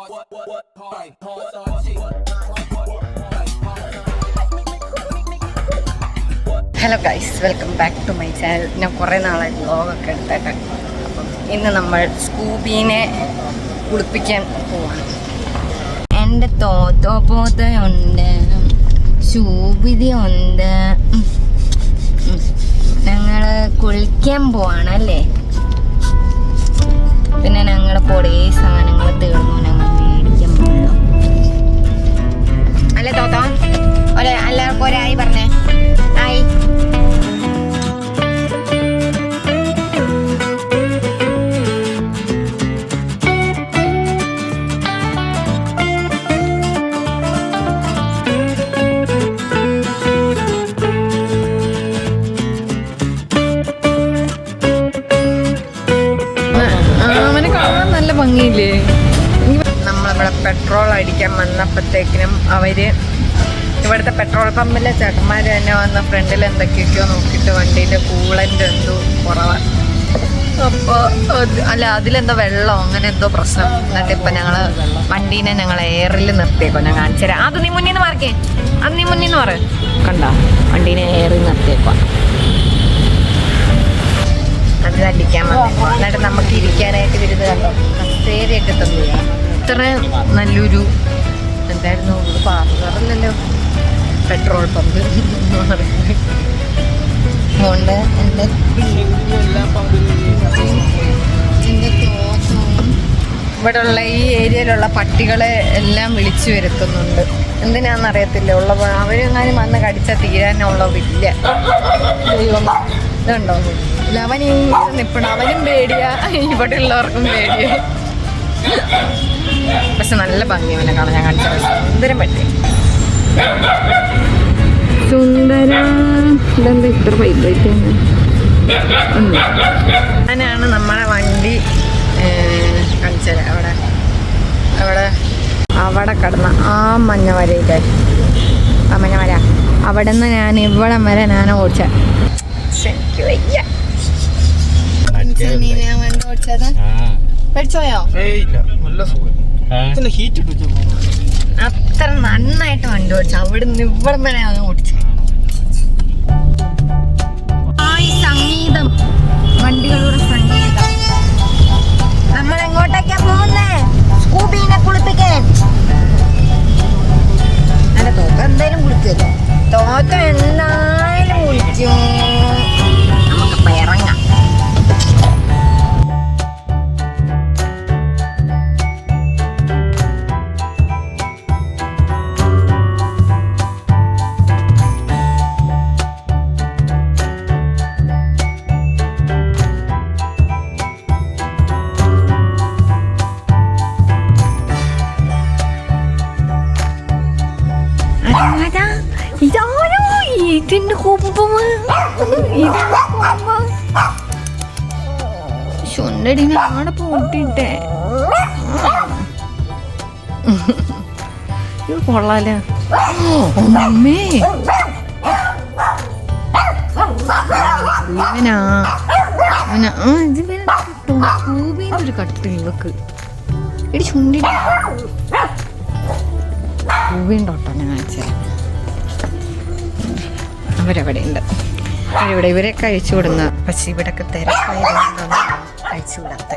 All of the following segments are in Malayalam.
Hello guys, welcome back to my channel. ഞാൻ കുറേ നാളായി വ്ളോഗൊക്കെ എടുത്തിട്ട്. അപ്പം ഇന്ന് നമ്മൾ സ്കൂബീനെ കുളിപ്പിക്കാൻ പോവാണ്. എൻ്റെ തോത്തോപോതയുണ്ട്, ശൂബിതി ഉണ്ട്. ഞങ്ങൾ കുളിക്കാൻ പോവാണല്ലേ. പിന്നെ ഞങ്ങളുടെ കുറേ സാധനങ്ങൾ തീർന്നു, ഞങ്ങൾ മേടിക്കാൻ പോകണം അല്ലേ തോത്തോ? എല്ലാവർക്കും ഒരായി പറഞ്ഞേ. ആയി. അവനെ കാണാൻ നല്ല ഭംഗിയില്ലേ? നമ്മളിവിടെ പെട്രോൾ അടിക്കാൻ വന്നപ്പോഴത്തേക്കിനും അവര് ഇവിടുത്തെ പെട്രോൾ പമ്പിലെ ചേട്ടന്മാർ തന്നെ വന്ന ഫ്രണ്ടിൽ എന്തൊക്കെയൊക്കെയോ നോക്കിയിട്ട് വണ്ടീൻ്റെ കൂളൻ്റ് എന്തോ കുറവാണ്. അപ്പോൾ അതിലെന്തോ വെള്ളമോ അങ്ങനെ എന്തോ പ്രശ്നം. എന്നിട്ട് ഇപ്പം ഞങ്ങൾ വണ്ടീനെ ഞങ്ങൾ എയറിൽ നിർത്തിയേക്കോ. ഞാൻ കാണിച്ചു തരാം. അത് നീ മുന്നിൽ നിന്ന് മാറിക്കേ, അത് നീ മുന്നിൽ നിന്ന് മാറി. കണ്ടോ, വണ്ടീനെ എയറിൽ നിർത്തിയേക്കോ. അത് അടിക്കാൻ വന്നേക്കോ. എന്നിട്ട് നമുക്ക് ഇരിക്കാനായിട്ട് വരുന്നത് കണ്ടോ, കസേരയൊക്കെ തന്നു. ഇത്ര നല്ലൊരു എന്തായിരുന്നു പാർലറല്ലല്ലോ, പെട്രോൾ പമ്പ് അതുകൊണ്ട് എൻ്റെ ഇവിടെയുള്ള ഈ ഏരിയയിലുള്ള പട്ടികളെ എല്ലാം വിളിച്ചു വരുത്തുന്നുണ്ട്. എന്തിനാണെന്നറിയത്തില്ല. അവരെങ്ങാനും വന്ന് കടിച്ചാൽ തീരാനുള്ളതില്ല. ഇതുണ്ടോ, അവൻ ഇങ്ങനെ നിൽക്കണം. അവനും പേടിയാ, ഇവിടെ ഉള്ളവർക്കും പേടിയാ. പക്ഷെ നല്ല ഭംഗി അവനെ കാണാൻ. ഞാൻ കാണിച്ച സുന്ദരം പറ്റി. സുന്ദര ഇതെന്താ ഇത്ര വൈബ്രേറ്റ് അങ്ങനെയാണ് നമ്മളെ വണ്ടി കാണിച്ചത്. അവിടെ കിടന്ന ആ മഞ്ഞ വരയില്ലേ, ആ മഞ്ഞ വര, അവിടെ നിന്ന് ഞാൻ ഇവിടം വരെ ഞാൻ ഓടിച്ച. എനിക്ക് വയ്യ. ഞാൻ വണ്ടി ഓടിച്ചത് പഠിച്ചോയോ? അത്ര നന്നായിട്ട് വണ്ടി ഓടിച്ചു. അവിടെ നിന്ന് ഇവിടം വരെ ആണ് ഓടിച്ചത്. സംഗീതം, വണ്ടികളുടെ സംഗീതം. നമ്മൾ എങ്ങോട്ടേക്കാ പോകുന്നേ? സ്കൂബീനെ കുളിപ്പിക്കാൻ. അല്ല, തോക്ക എന്തായാലും കുളിക്കുമല്ലോ. തോക്ക എന്തായാലും കുളിക്കും. നമുക്കിപ്പോ ഇറങ്ങാം. ഇതിന്റെ ചുണ്ടടിനെ ആടെ പൂട്ടിട്ടെ. ഇത് കൊള്ളാലോ. അമ്മേ, ഒരു കട്ട് ഇവക്ക് ഇടി ചുണ്ടി പൂവിണ്ടോട്ടോ. ഞാൻ കാണിച്ചത് അവരവിടെ ഉണ്ട്. ഇവരൊക്കെ അഴിച്ചു വിടുന്ന. പക്ഷെ ഇവിടൊക്കെ തിരക്കായതുകൊണ്ടാണ് അഴിച്ചു വിടാത്ത.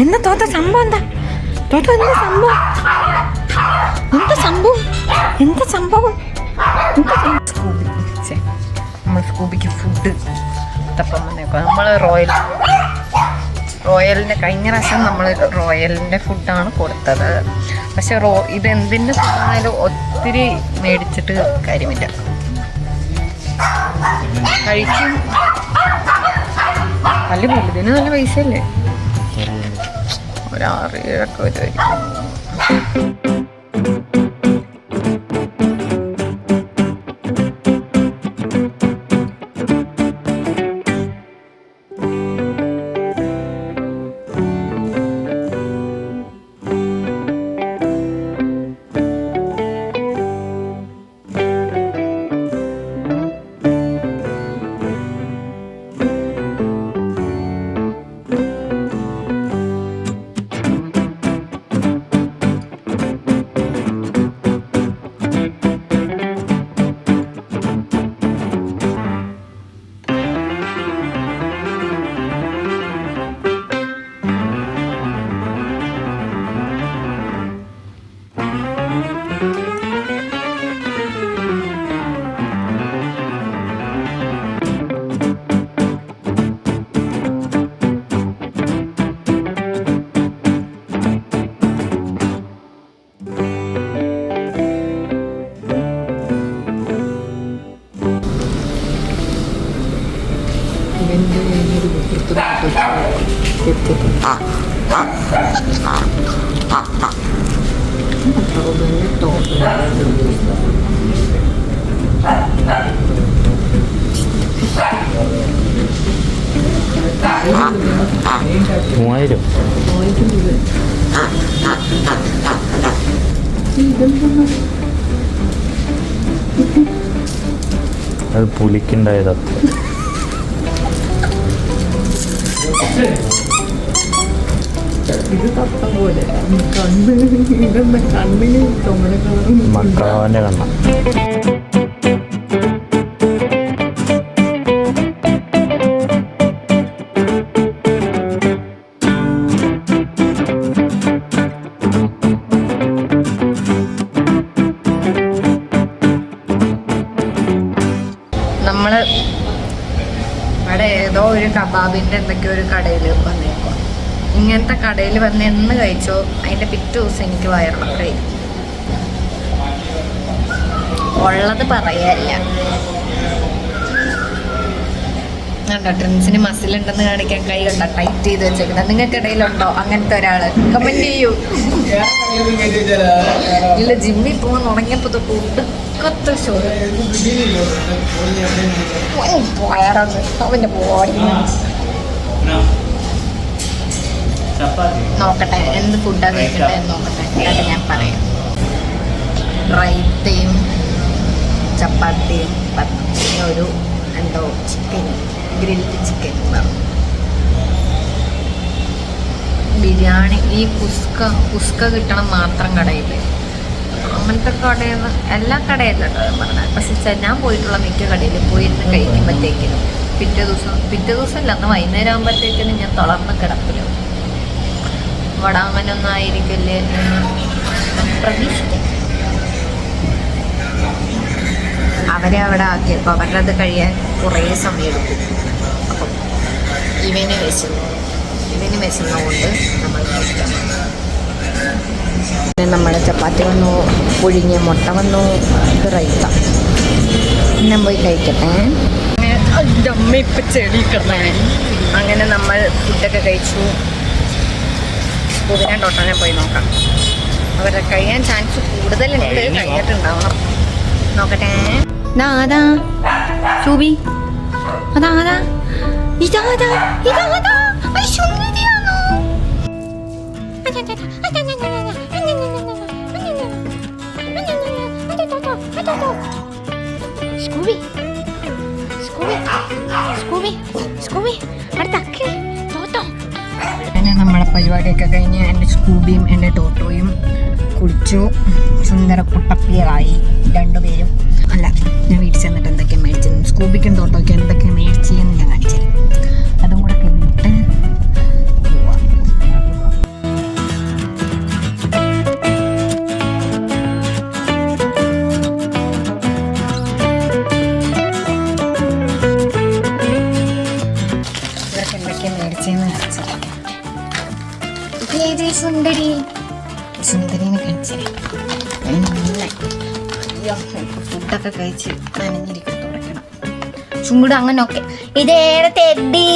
എന്താ തോത്ത സംഭവം? എന്താ തോത്ത? എന്താ സംഭവം? നമ്മൾ സ്കൂബിക്ക് ഫുഡ് തപ്പം വന്നേക്കോ. നമ്മൾ റോയലിൻ്റെ കഴിഞ്ഞ പ്രാവശ്യം നമ്മൾ റോയലിൻ്റെ ഫുഡാണ് കൊടുത്തത്. പക്ഷെ ഇതെന്തിൻ്റെ ഫുഡാണെങ്കിലും ഒത്തിരി മേടിച്ചിട്ട് കാര്യമില്ല. കഴിക്കും. നല്ല ഇതിന് നല്ല പൈസയല്ലേ? ഒരു 6-7 വരുമായിരിക്കും. മൂവായിരം അത് പുലിക്കുണ്ടായത് മക്കളവന്റെ കണ്ണ. നമ്മള് ഇവിടെ ഏതോ ഒരു കബാബിന്റെ എന്തൊക്കെയോ ഒരു കടയിൽ വന്നേക്കോ. ഇങ്ങനത്തെ കടയിൽ വന്ന് എന്ന് കഴിച്ചോ അതിന്റെ പിറ്റേ ദിവസം എനിക്ക് വയറിളക്കായി. ഉള്ളത് പറയല്ല. കണ്ടോ ഡ്രിങ്ക്സിന് മസിലുണ്ടെന്ന് കാണിക്കാൻ കൈ കണ്ട ടൈറ്റ് ചെയ്ത് വെച്ചേക്കണം. നിങ്ങൾക്ക് ഇടയിലുണ്ടോ അങ്ങനത്തെ ഒരാള്? കമന്റ് ചെയ്യൂ. ഇല്ല, ജിമ്മിൽ പോകാൻ തുടങ്ങിയപ്പോ തൊട്ട് ഒടുക്കത്തെ ഷോ വയറന്ന് അവന്റെ ബോഡി. നോക്കട്ടെ എന്ത് ഫുഡാണ് കഴിക്കട്ടെ എന്ന് നോക്കട്ടെ. എന്നിട്ട് ഞാൻ പറയാം. റൈത്തയും ചപ്പാത്തിയും ഒരു എന്തോ ചിക്കൻ, ഗ്രിൽഡ് ചിക്കൻ, ബിരിയാണി. ഈ കുസ്ക കിട്ടണം മാത്രം കടയിൽ. അങ്ങനത്തെ കടയിൽ നിന്ന് എല്ലാ കടയിലും പറഞ്ഞത്. പക്ഷെ ഞാൻ പോയിട്ടുള്ള മിക്ക കടയിൽ പോയിരുന്ന് കഴിക്കുമ്പോഴത്തേക്കിനും പിറ്റേ ദിവസം ഇല്ല, അന്ന് വൈകുന്നേരം ആകുമ്പോഴത്തേക്കിനും ഞാൻ തളർന്ന് കിടപ്പില്ല. ഇവിടെ അങ്ങനെയൊന്നും ആയിരിക്കില്ലേ എന്ന് പ്രതീക്ഷിക്കാം. അവരെ അവിടെ ആക്കിയപ്പോൾ അവരുടെ അത് കഴിയാൻ കുറേ സമയം എടുക്കും. അപ്പം ഇവന് വെച്ചുന്നതുകൊണ്ട് നമ്മൾ കഴിക്കാം. നമ്മുടെ ചപ്പാത്തി വന്നു, പുഴുങ്ങിയ മുട്ട വന്നു, ഇത് റൈത്ത. ഞാൻ പോയി കഴിക്കട്ടെ. അമ്മ ഇപ്പം ചെടി കിടന്നേ. അങ്ങനെ നമ്മൾ ഫുഡൊക്കെ കഴിച്ചു. പുതിയ ടോട്ടനെ പോയി നോക്കാം. അവരെ കഴിയാൻ ചാൻസ് കൂടുതലുണ്ട്, കഴിഞ്ഞിട്ടുണ്ടാവണം. നോക്കട്ടെ. അതാ ശോഭി, അതാ ഇതാ അങ്ങനെ നമ്മളെ പരിപാടിയൊക്കെ കഴിഞ്ഞ് എൻ്റെ സ്കൂബിയും എൻ്റെ ടോട്ടോയും കുളിച്ചു. സുന്ദര കുട്ടപ്പികളായി രണ്ടുപേരും. അല്ല, ഞാൻ വീട്ടിൽ ചെന്നിട്ട് എന്തൊക്കെയാണ് മേടിച്ചത്, സ്കൂബിക്കും ടോട്ടോയ്ക്കും എന്തൊക്കെയാണ് മേടിച്ചതെന്ന് ഞാൻ കാണിച്ചത്. അതും കൂടെ കഴിഞ്ഞിട്ട് പോവാം. ഇതൊക്കെ എന്തൊക്കെയാണ് മേടിച്ചതെന്ന് കാണിച്ചത്. സുന്ദരിനെ കാണിച്ചത്. ഫുഡൊക്കെ കഴിച്ച് നനഞ്ഞിരിക്കും, തുടയ്ക്കണം. ചൂട് അങ്ങനൊക്കെ. ഇതേടെ തെഡി,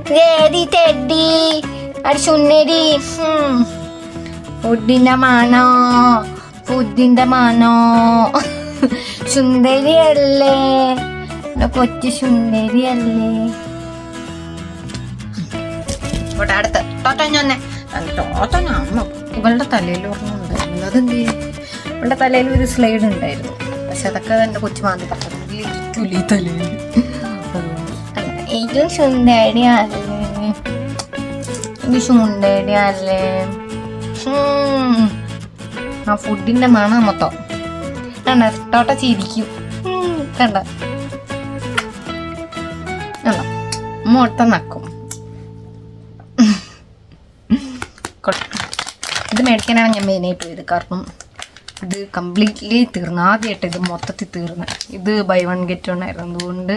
ഇതേടി തെഡി, അത് സുന്ദരി. ഫുഡിന്റെ മാനോ സുന്ദരിയല്ലേ, കൊച്ചു സുന്ദരിയല്ലേ. ഇവിടെ അടുത്ത് ടോട്ടോഞ്ഞൊന്നെ അമ്മ ഇവളുടെ തലയിൽ ഓർമ്മയുണ്ടായിരുന്നു. അതെന്ത് ചെയ്യും? ഇവളുടെ തലയിൽ ഒരു സ്ലൈഡ് ഉണ്ടായിരുന്നു. പക്ഷെ അതൊക്കെ എൻ്റെ കൊച്ചു മാന്തി പറഞ്ഞിരിക്കൂലേ തലയിൽ. ഏറ്റവും സുന്ദരിയല്ലേ, എനിക്ക് സുന്ദരിയല്ലേ. ആ ഫുഡിന്റെ മണം മൊത്തം കണ്ട. ടോട്ട ചിരിക്കും കണ്ട. മൊത്തം നക്കും. ഇത് മേടിക്കാനാണ് ഞാൻ മെയിനായിട്ട് പോയത്. കാരണം ഇത് കംപ്ലീറ്റ്ലി തീർന്നു. ആദ്യമായിട്ട് ഇത് മൊത്തത്തിൽ തീർന്ന്. ഇത് ബൈ 1 get 1 ആയിരുന്നു. അതുകൊണ്ട്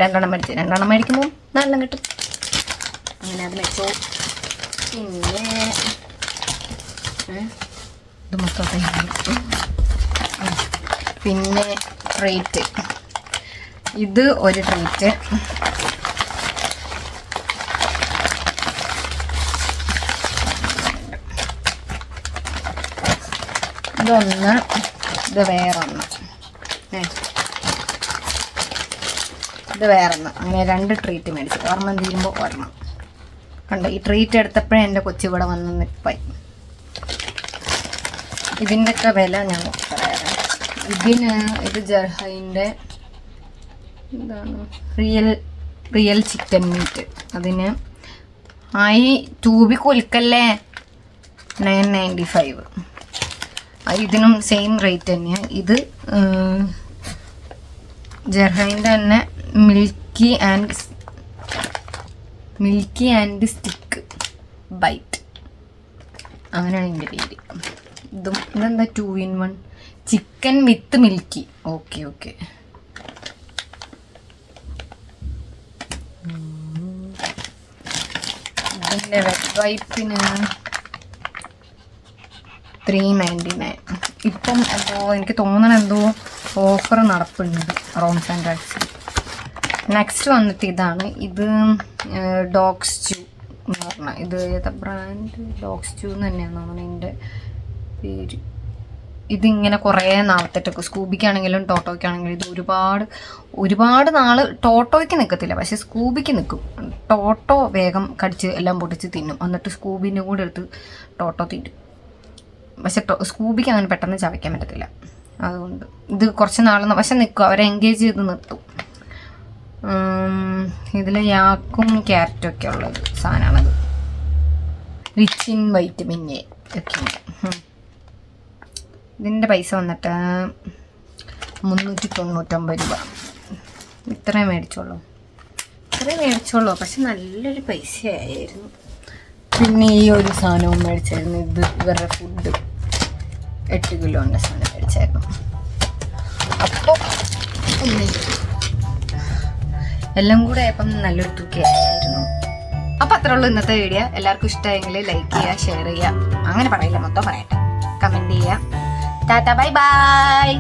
2 മേടിച്ചു. 2 മേടിക്കുമ്പോൾ 4 കിട്ടും. അങ്ങനെ അത് മേടിച്ചു. പിന്നെ ഇത് മൊത്തം പിന്നെ ട്രീറ്റ്. ഇത് ഒരു ട്രീറ്റ്. ഇതൊന്ന്, ഇത് വേറൊന്ന്, ഇത് വേറൊന്ന്. അങ്ങനെ 2 ട്രീറ്റ് മേടിച്ചു. ഒരെണ്ണം തീരുമ്പോൾ ഒരെണ്ണം. കണ്ടോ, ഈ ട്രീറ്റ് എടുത്തപ്പോഴേ എൻ്റെ കൊച്ചി ഇവിടെ വന്ന് നിൽപ്പായി. ഇതിൻ്റെയൊക്കെ വില ഞാൻ പറയാം. ഇത് ജർഹൈൻ്റെ എന്താണ്, റിയൽ ചിക്കൻ മീറ്റ്. അതിന് ട്യൂബിൽ കൊൽക്കല്ലേ 995. ഇതിനും സെയിം റേറ്റ് തന്നെയാണ്. ഇത് ജർഹൈൻ്റെ തന്നെ മിൽക്കി ആൻഡ് സ്റ്റിക്ക് ബൈറ്റ്, അങ്ങനെയാണ് ഇതിൻ്റെ പേര്. ഇതെന്താ 2 in 1 chicken with milky. Okay. ഇതിൻ്റെ വെബ് വൈപ്പിന് 399. ഇപ്പം എനിക്ക് തോന്നണം ഓഫർ നടപ്പുണ്ട് റോംസ് ആൻഡ് റൈഡ്സ്. നെക്സ്റ്റ് വന്നിട്ട് ഇതാണ്. ഇത് ഡോഗ് സ്റ്റൂ എന്ന് പറഞ്ഞാൽ, ഇത് ഏതാ ബ്രാൻഡ്, ഡോഗ് സ്റ്റൂ എന്ന് തന്നെയാണ് തോന്നുന്നത് ഇതിൻ്റെ പേര്. ഇതിങ്ങനെ കുറേ നാളത്തേക്ക് സ്കൂബിക്കാണെങ്കിലും ടോട്ടോയ്ക്കാണെങ്കിലും ഇത് ഒരുപാട് നാൾ ടോട്ടോയ്ക്ക് നിൽക്കത്തില്ല, പക്ഷെ സ്കൂബിക്ക് നിൽക്കും. ടോട്ടോ വേഗം കടിച്ച് എല്ലാം പൊട്ടിച്ച് തിന്നും, എന്നിട്ട് സ്കൂബിൻ്റെ കൂടെ എടുത്ത് ടോട്ടോ തിന്നും. പക്ഷെ സ്കൂബിക്ക് അങ്ങനെ പെട്ടെന്ന് ചവയ്ക്കാൻ പറ്റത്തില്ല. അതുകൊണ്ട് ഇത് കുറച്ച് നാളെന്ന് പക്ഷെ നിൽക്കും, അവരെ എൻഗേജ് ചെയ്ത് നിർത്തും. ഇതിൽ യാക്കും ക്യാരറ്റും ഒക്കെ ഉള്ളത് സാധനമാണത്. റിച്ച് ഇൻ വൈറ്റമിൻ എ ഒക്കെ ഉണ്ട്. ഇതിൻ്റെ പൈസ വന്നിട്ട് 399 രൂപ. ഇത്രയും മേടിച്ചോളൂ, പക്ഷെ നല്ലൊരു പൈസയായിരുന്നു. പിന്നെ ഈ ഒരു സാധനവും മേടിച്ചായിരുന്നു. ഇത് ഇവരുടെ ഫുഡ് 8 കിലോൻ്റെ സാധനം മേടിച്ചായിരുന്നു. അപ്പോൾ എല്ലാം കൂടെ ആയപ്പം നല്ലൊരു തുകയായിരുന്നു. അപ്പോൾ അത്രേ ഉള്ളൂ ഇന്നത്തെ വീഡിയോ. എല്ലാവർക്കും ഇഷ്ടമായെങ്കിൽ ലൈക്ക് ചെയ്യുക, ഷെയർ ചെയ്യുക, അങ്ങനെ പറയില്ല, മൊത്തം പറയട്ടെ, കമൻറ്റ് ചെയ്യുക. Tata, bye bye.